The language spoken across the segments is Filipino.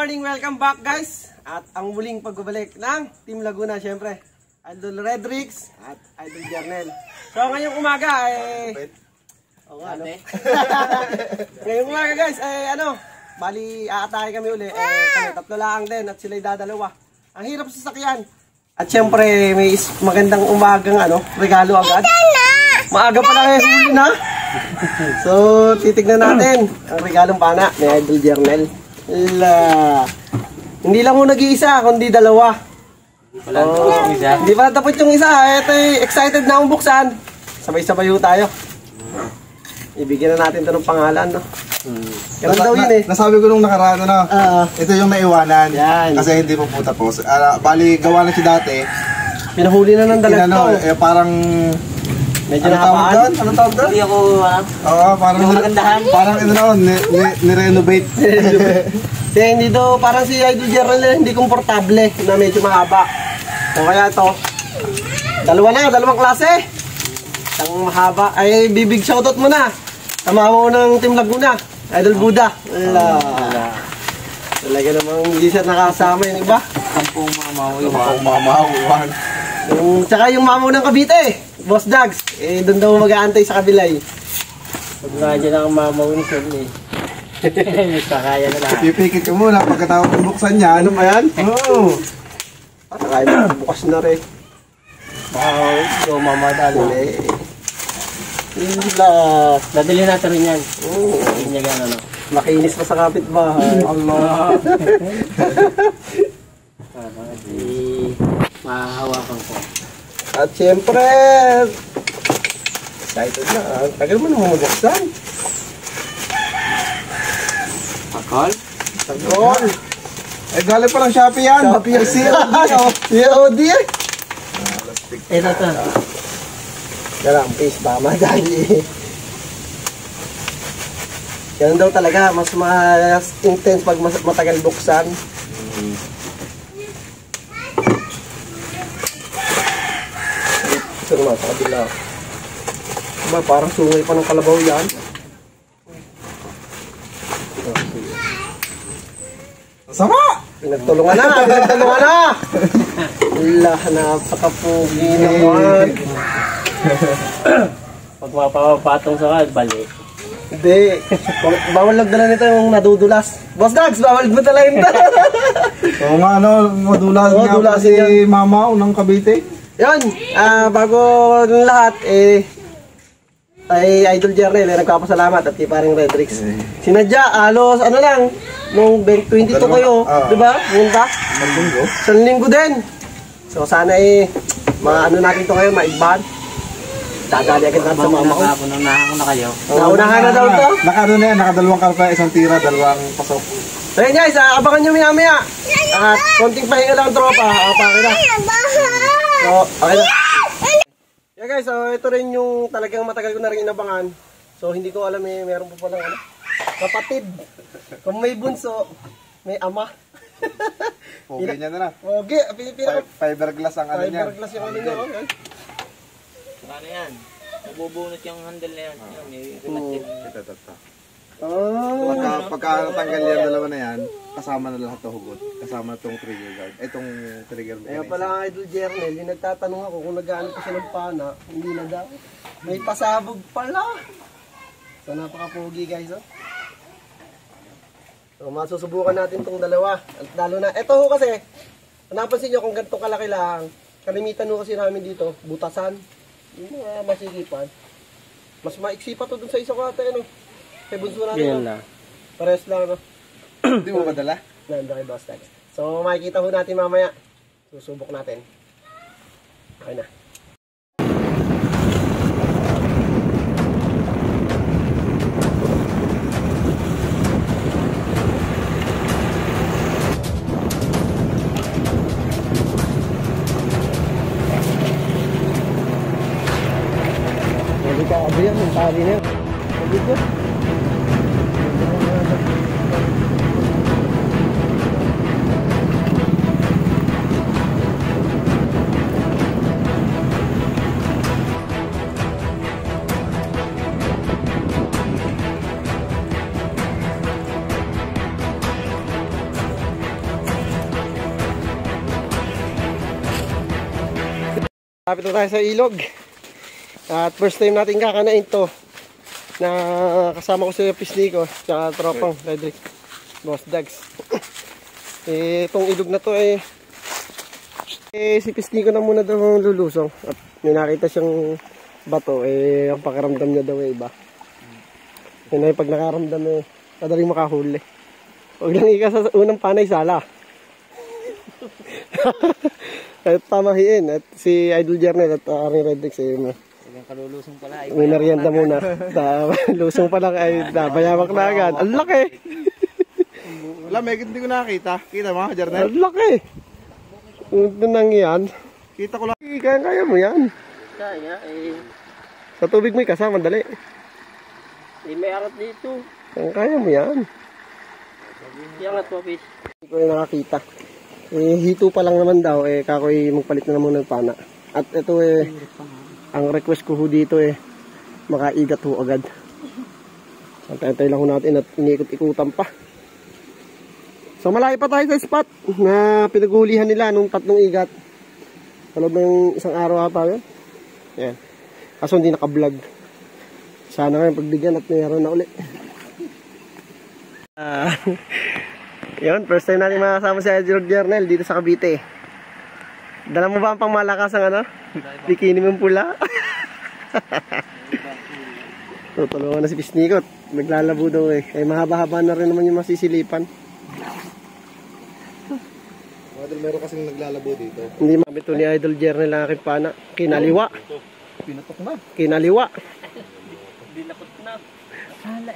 morning, welcome back guys. At ang muling pagbabalik ng Team Laguna, syempre Idol Redrix at Idol Jernel. So ngayong umaga ngayong umaga guys, bali aatake kami uli. Kami tatlo lang din at sila'y dadalawa. Ang hirap sa sakyan. At syempre may magandang umagang regalo agad. Maaga pa lang huli na. So titignan natin ang regalong pana ni Idol Jernel. Hindi lang mo nag-iisa, kundi dalawa. Hindi pa tapos yung isa. Ito excited na akong buksan. Sabay-sabay tayo. Ibigyan na natin ito ng pangalan, no? Ganun daw yun Nasabi ko nung nakaraan ito yung naiwanan. Yan. Kasi hindi po tapos. Bali, gawa na siya dati. Pinahuli na ng dalag to. Parang medyo nakapaan. Anong tawag doon? Hindi ako, parang nagandahan. Parang nirenovate. Kasi hindi daw, parang si Idol Jernel hindi komportable na medyo mahaba. So kaya ito, dalawang klase. Ang mahaba, ay bibig shoutout mo na. Tama mo ng Team Laguna, Idol Buda. Talaga namang hindi siya nakasama yung iba. Sampung mamaw. Tsaka yung mamaw ng Cavite, Boss Dags, doon daw mag-aantay sa kabilay. Pag nga dyan ang mamaw ng Sony. Kakaya na lahat. Pipikit ka muna pagkatapos buksan niya. Ano ba yan? Oo. Kaya na, bukas na rin. Baka yung mamadali. Dadali natin rin yan. Oo. Hindi niya gano'n. Makinis pa sa kapitbahay. Allah. Mahahawakan ko. At syempre, excited na. Tagal mo naman magbuksan. Pakol? Tagol. Galing pa lang Shopee yan. COD eh. Ito to. Yan please ba, madali. Yan daw talaga, mas intense pag matagal buksan. Ito naman, sa kabila. Diba, parang sungay pa ng kalabaw yan. Sama! Pinagtulungan na! Wala, napaka-pugi naman. Pag mapapatong sa balik. Hindi. Bawal nagdala nito yung nadudulas. Boss Dags, bawal mo talaga ito. Oo nga, madulas nga si Mama ng Cavite. Yun, bago ng lahat, ay Idol Jernel, nagpapasalamat at kay paring Redrix. Sinadya, halos lang, nung 22 kayo, di ba? Punta? Isang linggo din. So sana maano natin ito ngayon, maigban. Dadali agad natin sa mama ko. Naunahan na kayo. Naunahan na daw ito? Nakadalawang karpa, isang tira, dalawang pasok. So yun guys, abangan nyo maya. At konting pahinga lang tropa, pakita. So, okay na. Yeah guys, so ito rin yung talagang matagal ko na rin inabangan. So hindi ko alam meron po palang kapatid. Kung may bunso, may ama. Pogi niya na. Pogi, Fiberglass ang ano niya. Fiberglass yung ano niya, okay. Ano yan? Nabubunot yung handle na yan. Pagka natanggal yan, dalawa na yan, kasama na lahat ng hugot. Kasama na itong trigger guard. Itong trigger mechanism. Kaya pala Idol Jernel, yung nagtatanong ako kung nag-ano pa siya ng pana, hindi na daw. May pasabog pala. So napaka-pogi guys, oh. So masusubukan natin itong dalawa. At lalo na, eto ho kasi, napansin nyo kung ganito kalaki lang, kalimitan ho kasi namin dito, butasan. Yung mga masikipan. Mas maiksi pa to dun sa isang kata, Kaya bunso natin. Yan na. Pares lang, Hindi mo ba dala? Nandang kay Boss Dags. So makikita ho natin mamaya. Susubok natin. Okay na. Hindi ka abriyan ng tali na yun. Hindi ko. Kapit na tayo sa ilog. At first time natin kakanain to. Na kasama ko si Pisnico. Tsaka tropang Frederick. Boss Dags. Itong ilog na to si Pisnico na muna daw lulusong. At may nakita siyang bato. Ang pakiramdam niya daw iba. Yun ay pag nakaramdam madaling makahuli. Huwag lang ika sa unang panay sala. At tamahiin. At si Idol Jernel at Aring Redneck Hanggang kalulusong pala. may merienda muna. Lusong pa lang ay nabayawak na agad. Ang laki! Wala, may hindi ko nakakita. Kita mo, Jernel? Ang laki! Ito nang yan. Kita ko lang. Kaya mo yan. Kaya Sa tubig mo kasama, dali. may arat dito. Kaya mo yan. Iangat mo, fish. Hindi ko yung nakakita. Hito pa lang naman daw. Kakoy magpalit na naman ng pana. At ito ang request ko ho dito makaigat ho agad. Antay-antay lang ho natin at iniikot-ikutan pa. So malayo pa tayo sa spot na pinaghulihan nila nung 3 igat. Sa loob ng isang araw ata yun. Yan. Kaso hindi naka-vlog. Sana ngayon pagbigyan at mayroon na uli. Yun, first time natin makasama si Idol Jernel dito sa Cavite. Dala mo ba ang pangmalakas ang bikini mong pula? Tutulungan na si Pisnikot. Naglalabo daw Ay mahaba-haba na rin naman yung masisilipan. Meron kasing naglalabo dito. Hindi mabito ni Idol Jernel ang aking pana. Kinaliwa. Pinatok na. Kinaliwa. Dinakot na. Sala.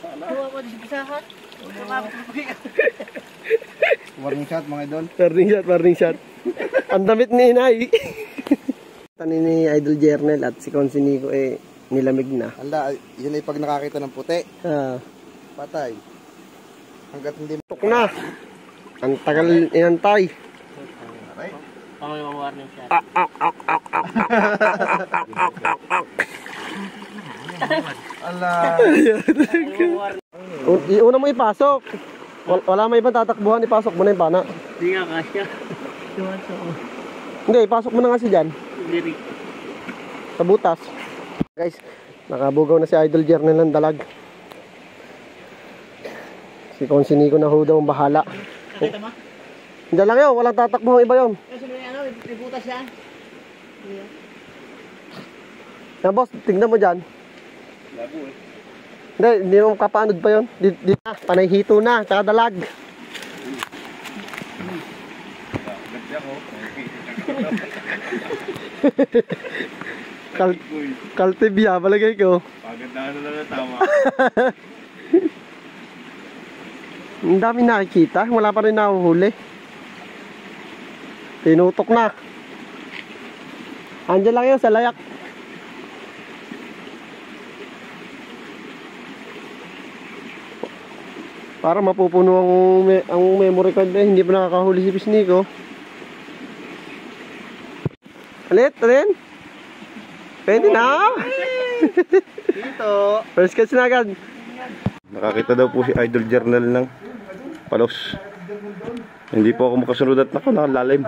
Tuwa mo di pisahan. Warning shot mga idol. Warning shot. Ang damit ni Inay. Tani ni Idol Jernel at si Consinico nilamig na. Hala, yun ay pag nakakita ng puti. Patay. Hanggat hindi Tok na. Ang tagal inantay. Pangoy mga warning shot. Ala. Una mo ipasok. Wala may ibang tatakbuhan, ipasok mo na yung pana. Hindi nga kasya. Hindi, ipasok mo na kasi dyan. Diri. Sa butas. Guys, nakabugaw na si Idol Jernel ng dalag. Si Consinico na ho daw ang bahala. Nakita mo? Diyan lang yun, walang tatakbuhan iba yun. Kasi may butas yan. Na boss, tignan mo dyan. Labo Hindi mo kapaanod pa yun. Di na, panay hito na, tsaka dalag. Kaltibya, palagay ko. Pagandaan na lang tama. Ang dami nakikita, wala pa rin nahuhuli. Tinutok na. Andiyan lang yun sa layak. Para mapupuno ang memory card hindi pa nakakahuli si Pisnico. Alit, alin? Pwede na! Dito. First catch na agad. Nakakita daw po si Idol Jernel ng palos. Hindi po ako makasunod at nakalalim.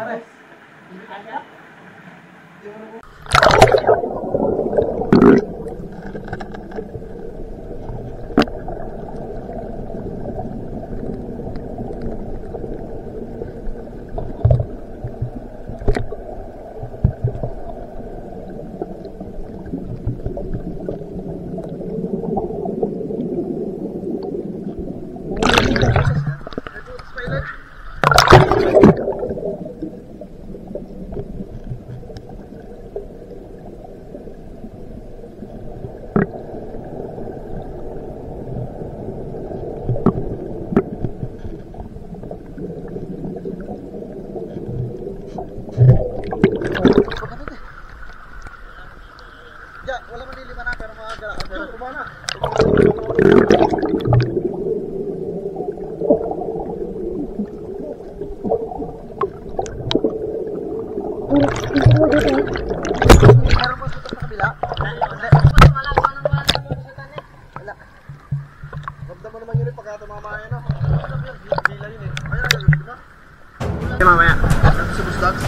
sa Busdags?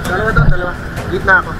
Dalawa daw, dalawa. Gitna ako.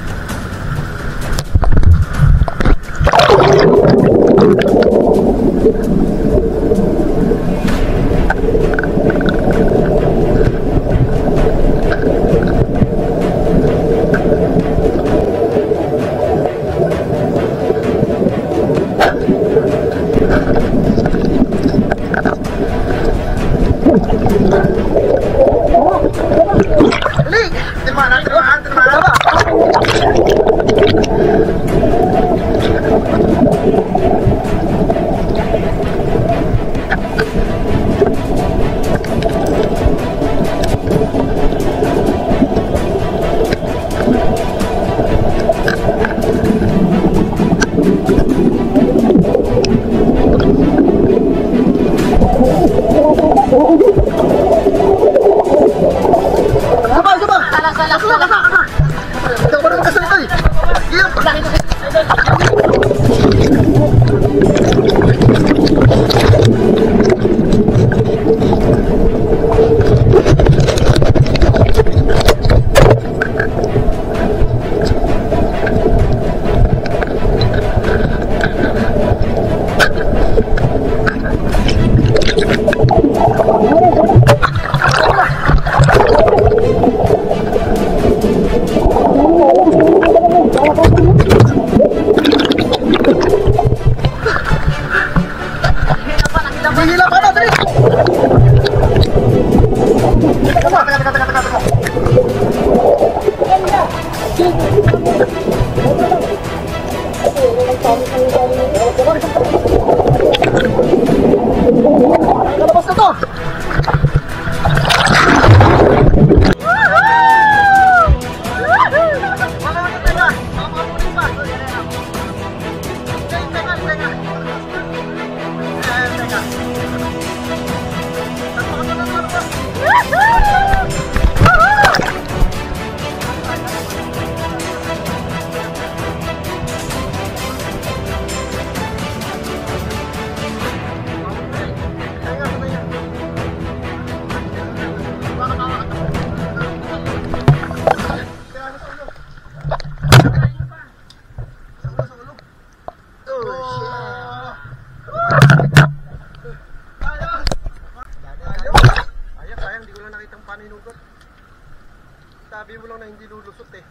Sabi mo lang na hindi lulusot eh.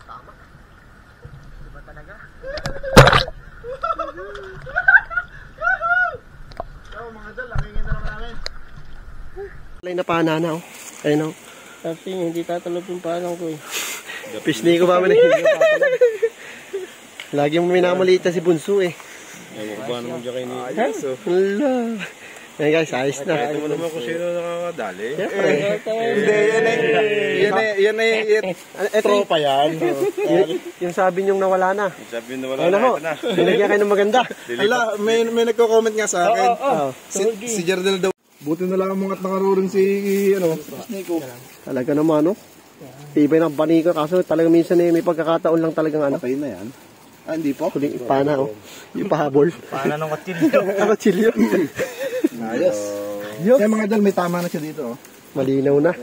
Tama. Diba talaga? So mga dal, lakingin na lang namin. Alay na panana oh. Ayun oh. Sabi niya, hindi tatulog yung panang ko eh. Pisni ko ba man eh. Lagi mo minamalitan si Bunso eh. Ewan ko ba naman dyan kayo ni Hala. Ayan guys, ayos na. Kahit mo naman kung sino nakakadali. Hindi, yan ay tropa yan. Yung sabi niyong nawala na. Sabi na wala Ayun na ako. ito na. Binigyan kayo ng maganda. Ala, may nagko-comment nga sa akin. Oh. Si Jardel daw. Buti na lang mga at nakaroon si Nico. Talaga naman no. Tibay ng paniko kaso talaga minsan eh, may pagkakataon lang talagang ano. Patay na yan. Ah, hindi po? Kuling ipana oh. Yung pahabol. Pana ng katsilyo. Katsilyo. Ayos. Kaya mga dal, may tama na siya dito. Oh. Malinaw na.